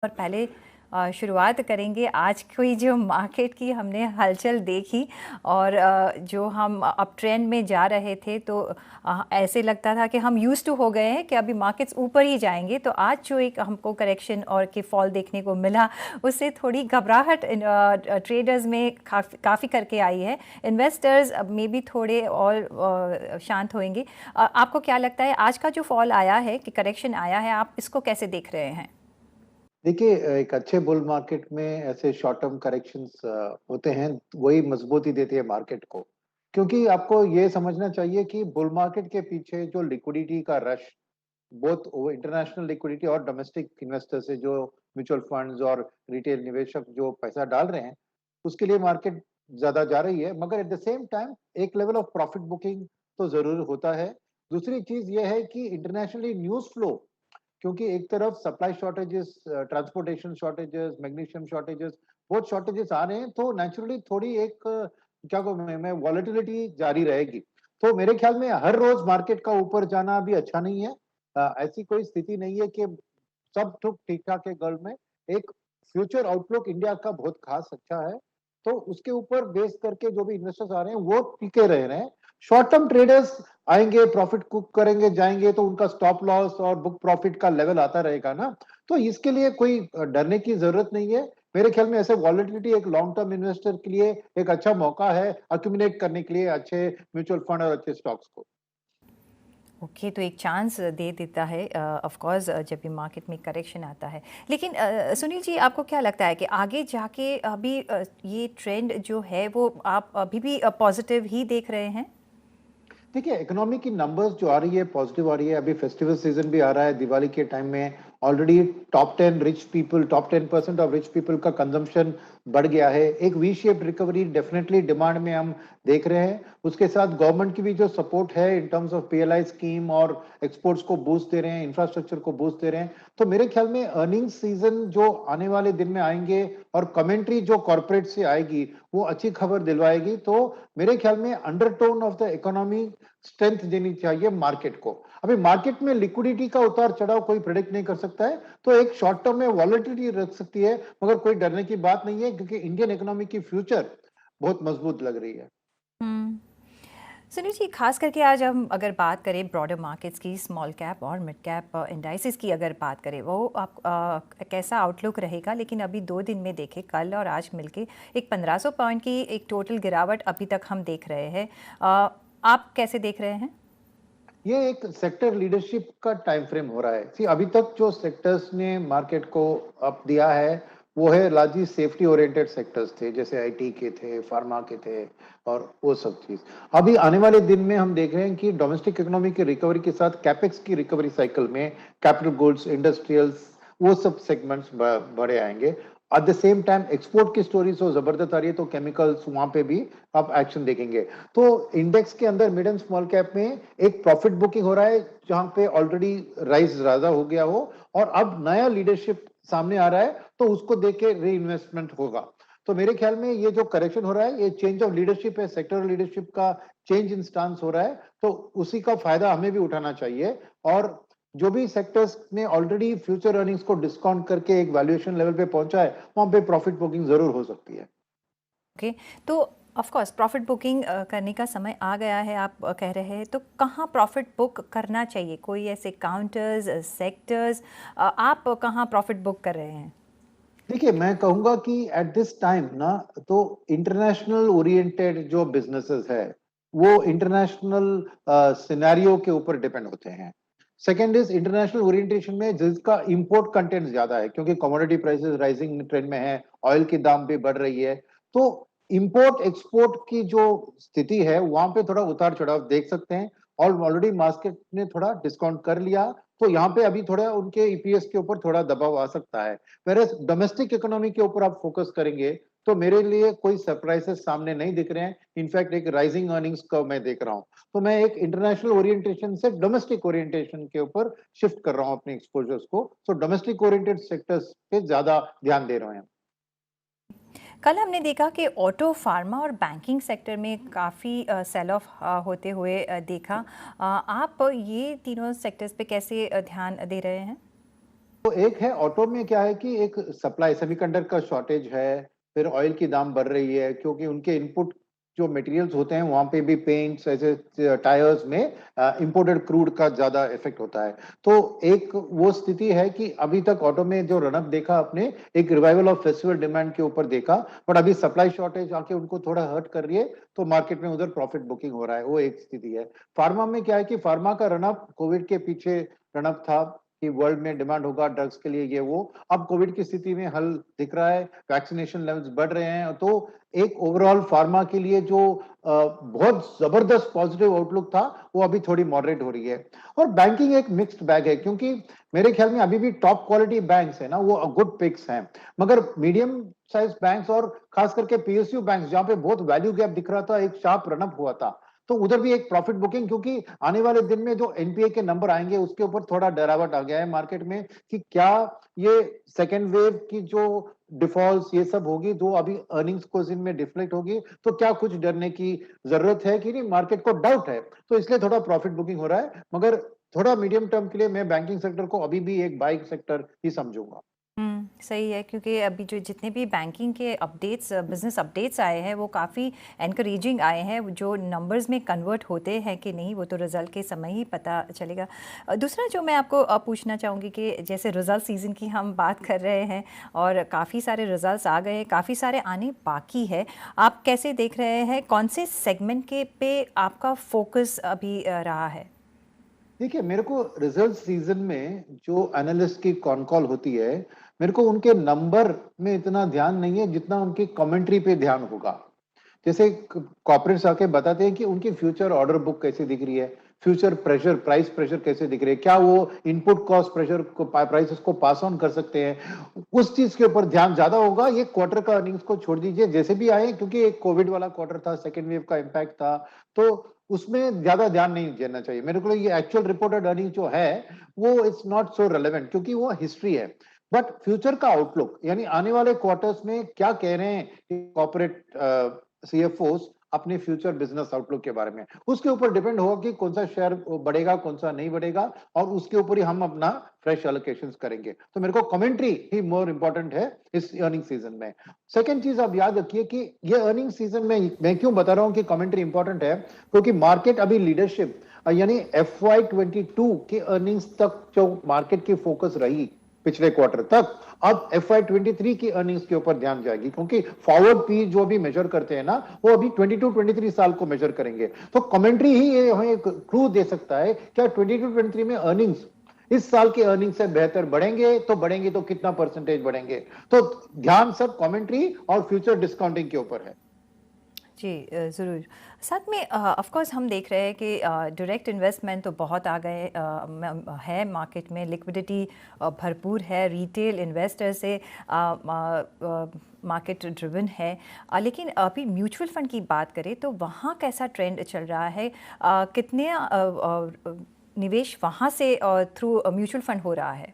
और पहले शुरुआत करेंगे आज की जो मार्केट की हमने हलचल देखी और जो हम अप ट्रेंड में जा रहे थे तो ऐसे लगता था कि हम यूज टू हो गए हैं कि अभी मार्केट्स ऊपर ही जाएंगे। तो आज जो एक हमको करेक्शन और के फॉल देखने को मिला उससे थोड़ी घबराहट ट्रेडर्स में काफ़ी करके आई है। इन्वेस्टर्स में भी थोड़े और शांत होंगे। आपको क्या लगता है आज का जो फॉल आया है कि करेक्शन आया है, आप इसको कैसे देख रहे हैं? देखिए, एक अच्छे बुल मार्केट में ऐसे शॉर्ट टर्म करेक्शंस होते हैं, वही मजबूती देती है मार्केट को। क्योंकि आपको ये समझना चाहिए कि बुल मार्केट के पीछे जो लिक्विडिटी का रश, बोथ वो इंटरनेशनल लिक्विडिटी और डोमेस्टिक इन्वेस्टर्स से जो म्यूचुअल फंड्स और रिटेल निवेशक जो पैसा डाल रहे हैं, उसके लिए मार्केट ज्यादा जा रही है। मगर एट द सेम टाइम एक लेवल ऑफ प्रॉफिट बुकिंग तो जरूर होता है। दूसरी चीज ये है कि इंटरनेशनली न्यूज फ्लो, क्योंकि एक तरफ supply shortages, transportation shortages, magnesium shortages, बहुत शॉर्टेजेस आ रहे हैं, तो नेचुरली थोड़ी एक क्या कहूँ मैं वॉलेटिलिटी जारी रहेगी। तो मेरे ख्याल में हर रोज मार्केट का ऊपर जाना भी अच्छा नहीं है। ऐसी कोई स्थिति नहीं है कि सब ठीक ठाक है गर्ल में। एक फ्यूचर आउटलुक इंडिया का बहुत खास अच्छा है, तो उसके ऊपर बेस करके जो भी इन्वेस्टर्स आ रहे हैं वो टिके रह रहे हैं। शॉर्ट टर्म ट्रेडर्स आएंगे, प्रॉफिट कुक करेंगे, जाएंगे, तो उनका स्टॉप लॉस और बुक प्रॉफिट का लेवल आता रहेगा ना। तो इसके लिए कोई डरने की जरूरत नहीं है। मेरे ख्याल में ऐसे वॉलेटिलिटी एक लॉन्ग टर्म इन्वेस्टर के लिए एक अच्छा मौका है अक्यूमुलेट करने के लिए अच्छे म्यूचुअल फंड और अच्छे स्टॉक्स को। ओके, तो एक चांस दे देता है ऑफ कोर्स जब भी मार्केट में करेक्शन आता है। लेकिन सुनील जी, आपको क्या लगता है कि आगे जाके अभी ये ट्रेंड जो है वो आप अभी भी पॉजिटिव ही देख रहे हैं? देखिए, इकोनॉमी की नंबर्स जो आ रही है पॉजिटिव आ रही है। अभी फेस्टिवल सीजन भी आ रहा है, दिवाली के टाइम में already top 10% of rich people का कंजम्पशन बढ़ गया है। एक V shape recovery definitely demand में हम देख रहे हैं। उसके साथ गवर्नमेंट की भी जो सपोर्ट है in terms of PLI scheme और एक्सपोर्ट्स को बूस्ट दे रहे हैं, इंफ्रास्ट्रक्चर को बूस्ट दे रहे हैं। तो मेरे ख्याल में अर्निंग सीजन जो आने वाले दिन में आएंगे और कमेंट्री जो कॉर्पोरेट से आएगी वो अच्छी खबर दिलवाएगी। तो मेरे ख्याल में undertone of the economy strength देनी चाहिए मार्केट को। अभी मार्केट में लिक्विडिटी का उतार चढ़ाव कोई प्रेडिक्ट नहीं कर सकता है, तो एक शॉर्ट टर्म में वॉलेटिलिटी रख सकती है, मगर कोई डरने की बात नहीं है क्योंकि इंडियन इकोनॉमी की फ्यूचर बहुत मजबूत लग रही है। हम्म। सुनील जी, खास करके आज हम अगर बात करें ब्रॉडर मार्केट्स की, स्मॉल कैप और मिड कैप इंडाइसेस की अगर बात करें, वो आप कैसा आउटलुक रहेगा? लेकिन अभी 2 दिन में देखें, कल और आज मिलके एक 1500 पॉइंट की एक टोटल गिरावट अभी तक हम देख रहे हैं। आप कैसे देख रहे हैं? ये एक सेक्टर लीडरशिप का टाइम फ्रेम हो रहा है। सी, अभी तक जो सेक्टर्स ने मार्केट को अप दिया है वो है लार्जली सेफ्टी ओरिएंटेड सेक्टर्स थे, जैसे आईटी के थे, फार्मा के थे और वो सब चीज। अभी आने वाले दिन में हम देख रहे हैं कि डोमेस्टिक इकोनॉमी की रिकवरी के साथ कैपेक्स की रिकवरी साइकिल में कैपिटल गुड्स, इंडस्ट्रियल्स, वो सब सेगमेंट्स बड़े आएंगे। At the same time export की स्टोरी तो जबरदस्त आ रही है, तो केमिकल्स वहां पे भी आप एक्शन देखेंगे। तो इंडेक्स के अंदर मिड एंड स्मॉल कैप में एक प्रॉफिट बुकिंग हो रहा है जहां पे ऑलरेडी राइज ज्यादा हो गया हो और अब नया लीडरशिप सामने आ रहा है, तो उसको देख के री इन्वेस्टमेंट होगा। तो मेरे ख्याल में ये जो करेक्शन हो रहा है ये चेंज ऑफ लीडरशिप है, सेक्टर लीडरशिप का चेंज इन स्टांस हो रहा है, तो उसी का फायदा हमें भी उठाना चाहिए। और जो भी सेक्टर्स ने ऑलरेडी फ्यूचर अर्निंग्स को डिस्काउंट करके एक वैल्यूएशन लेवल पे पहुंचा है वहां पे प्रॉफिट बुकिंग जरूर हो सकती है। ओके, तो ऑफ कोर्स प्रॉफिट बुकिंग करने का समय आ गया है, आप कह रहे हैं। तो कहाँ प्रॉफिट बुक करना चाहिए? कोई ऐसे काउंटर्स, सेक्टर्स, आप कहाँ प्रॉफिट बुक कर रहे हैं? देखिए, मैं कहूंगा कि एट दिस टाइम ना, तो इंटरनेशनल ओरिएंटेड जो बिजनेसेस है वो इंटरनेशनल सिनेरियो के ऊपर डिपेंड होते हैं। सेकेंड इज इंटरनेशनल ओरिएंटेशन में जिसका इंपोर्ट कंटेंट ज्यादा है, क्योंकि कमोडिटी प्राइसेस राइजिंग ट्रेंड में है, ऑयल की दाम भी बढ़ रही है। तो इंपोर्ट एक्सपोर्ट की जो स्थिति है वहां पे थोड़ा उतार चढ़ाव देख सकते हैं। और ऑलरेडी मार्केट ने थोड़ा डिस्काउंट कर लिया, तो यहाँ पे अभी थोड़ा उनके ईपीएस के ऊपर थोड़ा दबाव आ सकता है। वेरएज डोमेस्टिक इकोनॉमी के ऊपर आप फोकस करेंगे तो मेरे लिए कोई सरप्राइजेस सामने नहीं दिख रहे हैं। इनफैक्ट एक राइजिंग अर्निंग्स का मैं देख रहा हूं। तो मैं एक इंटरनेशनल ओरिएंटेशन से डोमेस्टिक ओरिएंटेशन के ऊपर शिफ्ट कर रहा हूं अपने एक्सपोजर्स को। सो डोमेस्टिक ओरिएंटेड सेक्टर्स पे ज्यादा ध्यान दे रहे हैं। कल हमने देखा कि ऑटो, फार्मा और बैंकिंग सेक्टर में काफ़ी सेल ऑफ होते हुए देखा। आप ये तीनों सेक्टर्स पे कैसे ध्यान दे रहे हैं? तो एक है ऑटो में क्या है कि एक सप्लाई सेमीकंडक्टर का शॉर्टेज है, फिर ऑयल की दाम बढ़ रही है क्योंकि उनके इनपुट जो मटेरियल्स होते हैं वहां पे भी पेंट्स ऐसे टायर्स में इंपोर्टेड क्रूड का ज्यादा इफेक्ट होता है। तो एक वो स्थिति है कि अभी तक ऑटो में जो रनअप देखा आपने, एक रिवाइवल ऑफ फेस्टिवल डिमांड के ऊपर देखा, बट अभी सप्लाई शॉर्टेज आके उनको थोड़ा हर्ट कर रही है, तो मार्केट में उधर प्रॉफिट बुकिंग हो रहा है, वो एक स्थिति है। फार्मा में क्या है कि फार्मा का रनअप कोविड के पीछे रनअप था कि वर्ल्ड में डिमांड होगा ड्रग्स के लिए, ये वो अब कोविड की स्थिति में हल दिख रहा है, वैक्सीनेशन लेवल्स बढ़ रहे हैं, तो एक ओवरऑल फार्मा के लिए जो बहुत जबरदस्त पॉजिटिव आउटलुक था वो अभी थोड़ी मॉडरेट हो रही है। और बैंकिंग एक मिक्स्ड बैग है क्योंकि मेरे ख्याल में अभी भी टॉप क्वालिटी बैंक्स है ना, वो गुड पिक्स हैं, मगर मीडियम साइज बैंक्स और खास करके पीएसयू बैंक्स जहां पे बहुत वैल्यू गैप दिख रहा था, एक शार्प रनअप हुआ था, तो उधर भी एक प्रॉफिट बुकिंग, क्योंकि आने वाले दिन में जो एनपीए के नंबर आएंगे उसके ऊपर थोड़ा डरावट आ गया है मार्केट में कि क्या ये सेकेंड वेव की जो डिफॉल्ट ये सब होगी, जो अभी अर्निंग्स को में डिफ्लेक्ट होगी, तो क्या कुछ डरने की जरूरत है कि नहीं, मार्केट को डाउट है, तो इसलिए थोड़ा प्रॉफिट बुकिंग हो रहा है। मगर थोड़ा मीडियम टर्म के लिए मैं बैंकिंग सेक्टर को अभी भी एक बाइक सेक्टर ही समझूंगा। सही है, क्योंकि अभी जो जितने भी बैंकिंग के अपडेट्स, बिजनेस अपडेट्स आए हैं वो काफ़ी एनकरेजिंग आए हैं। जो नंबर्स में कन्वर्ट होते हैं कि नहीं वो तो रिज़ल्ट के समय ही पता चलेगा। दूसरा जो मैं आपको पूछना चाहूँगी कि जैसे रिज़ल्ट सीज़न की हम बात कर रहे हैं और काफ़ी सारे रिज़ल्ट्स आ गए, काफ़ी सारे आने बाकी है, आप कैसे देख रहे हैं, कौन से सेगमेंट के पे आपका फोकस अभी रहा है? देखिए, मेरे को रिजल्ट सीजन में जो एनालिस्ट की कॉन कॉल होती है, मेरे को उनके नंबर में इतना ध्यान नहीं है जितना उनकी कमेंट्री पे ध्यान होगा। जैसे कॉर्पोरेट्स आके बताते हैं कि उनकी फ्यूचर ऑर्डर बुक कैसे दिख रही है, फ्यूचर प्रेशर, प्राइस प्रेशर कैसे दिख रही है, क्या वो इनपुट कॉस्ट प्रेशर को, प्राइसेस को पास ऑन कर सकते हैं, उस चीज के ऊपर ध्यान ज्यादा होगा। ये क्वार्टर का अर्निंग्स को छोड़ दीजिए, जैसे भी आए, क्योंकि एक कोविड वाला क्वार्टर था, सेकेंड वेव का इम्पैक्ट था, तो उसमें ज्यादा ध्यान नहीं देना चाहिए। मेरे को ये एक्चुअल रिपोर्टेड अर्निंग जो है वो इट्स नॉट सो रेलेवेंट, क्योंकि वो हिस्ट्री है। बट फ्यूचर का आउटलुक, यानी आने वाले क्वार्टर्स में क्या कह रहे हैं कॉर्पोरेट सीएफओस अपने फ्यूचर बिजनेस आउटलुक के बारे में, उसके ऊपर डिपेंड होगा कि कौन सा शेयर बढ़ेगा, कौन सा नहीं बढ़ेगा, और उसके ऊपर ही हम अपना फ्रेश एलोकेशंस करेंगे। तो मेरे को कमेंट्री ही मोर इंपॉर्टेंट है इस अर्निंग सीजन में। सेकेंड चीज आप याद रखिए कि ये अर्निंग सीजन में मैं क्यों बता रहा हूं कि कमेंट्री इंपॉर्टेंट है, क्योंकि मार्केट अभी लीडरशिप यानी FY22 के अर्निंग्स तक जो मार्केट की फोकस रही पिछले क्वार्टर तक, अब FY23 की अर्निंग्स के ऊपर ध्यान जाएगी, क्योंकि फॉरवर्ड पी जो भी मेजर करते हैं ना, वो अभी 22-23 साल को मेजर करेंगे। तो कमेंट्री ही ये हमें एक क्लू दे सकता है, क्या 22-23 में अर्निंग्स इस साल के अर्निंग से बेहतर बढ़ेंगे, तो बढ़ेंगे तो कितना परसेंटेज बढ़ेंगे। तो ध्यान सब कमेंट्री और फ्यूचर डिस्काउंटिंग के ऊपर है। जी ज़रूर। साथ में ऑफ कोर्स हम देख रहे हैं कि डायरेक्ट इन्वेस्टमेंट तो बहुत आ गए है मार्केट में, लिक्विडिटी भरपूर है, रिटेल इन्वेस्टर से मार्केट ड्रिवन है। लेकिन अभी म्यूचुअल फंड की बात करें तो वहाँ कैसा ट्रेंड चल रहा है, कितने निवेश वहाँ से थ्रू म्यूचुअल फंड हो रहा है?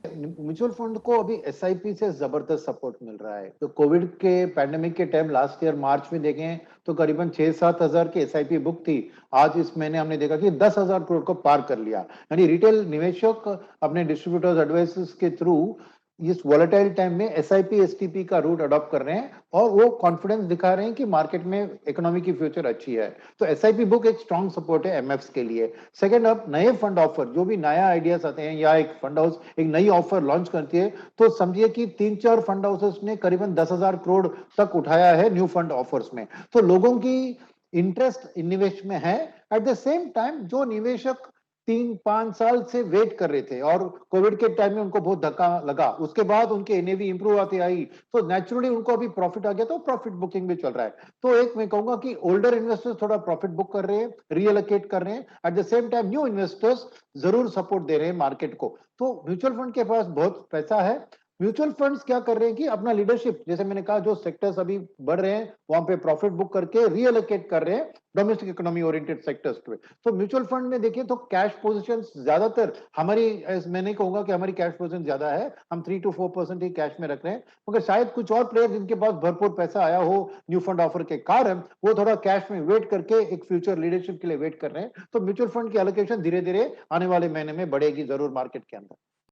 म्यूचुअल फंड को अभी एसआईपी से जबरदस्त सपोर्ट मिल रहा है। तो कोविड के पैंडेमिक के टाइम लास्ट ईयर मार्च में देखें तो करीबन 6-7 हजार की एसआईपी बुक थी। आज इस महीने हमने देखा कि 10,000 करोड़ को पार कर लिया। यानी रिटेल निवेशक अपने डिस्ट्रीब्यूटर्स एडवाइजर्स के थ्रू इस वॉलेटाइल टाइम में एसआईपी एसटीपी का रूट अडॉप्ट कर रहे हैं, और वो कॉन्फिडेंस दिखा रहे हैं कि मार्केट में इकोनॉमी की फ्यूचर अच्छी है। तो एसआईपी बुक एक स्ट्रॉन्ग सपोर्ट है एमएफ्स के लिए। सेकंड, अब नए फंड ऑफर, जो भी नया आइडियाज आते हैं या एक फंड हाउस एक नई ऑफर लॉन्च करती है, तो समझिए कि 3-4 फंड हाउसेस ने करीबन 10,000 करोड़ तक उठाया है न्यू फंड ऑफर्स में। तो लोगों की इंटरेस्ट इन निवेश में है। एट द सेम टाइम जो निवेशक 3-5 साल से वेट कर रहे थे और कोविड के टाइम में उनको बहुत धक्का लगा, उसके बाद उनके एनएवी इंप्रूव आती आई, तो नेचुरली उनको अभी प्रॉफिट आ गया, तो प्रॉफिट बुकिंग भी चल रहा है। तो एक मैं कहूंगा कि ओल्डर इन्वेस्टर्स थोड़ा प्रॉफिट बुक कर रहे हैं, रिएलोकेट कर रहे हैं, at the same time new investors जरूर सपोर्ट दे रहे हैं मार्केट को। तो म्यूचुअल फंड के पास बहुत पैसा है। म्यूचुअल फंड्स क्या कर रहे हैं कि अपना लीडरशिप, जैसे मैंने कहा, जो सेक्टर्स अभी बढ़ रहे हैं वहां पे प्रॉफिट बुक करके रिएलोकेट कर रहे हैं डोमेस्टिक इकोनॉमी ओरिएंटेड सेक्टर्स पे। तो म्यूचुअल फंड में देखिए तो कैश पोजीशंस ज्यादातर हमारी, मैं नहीं कहूंगा कि हमारी कैश पोजीशन ज्यादा है, हम 3-4% ही कैश में रख रहे हैं, मगर शायद कुछ और प्लेयर जिनके पास भरपूर पैसा आया हो न्यू फंड ऑफर के कारण, वो थोड़ा कैश में वेट करके एक फ्यूचर लीडरशिप के लिए वेट कर रहे हैं। तो म्यूचुअल फंड की एलोकेशन धीरे धीरे आने वाले महीने में बढ़ेगी जरूर मार्केट के अंदर।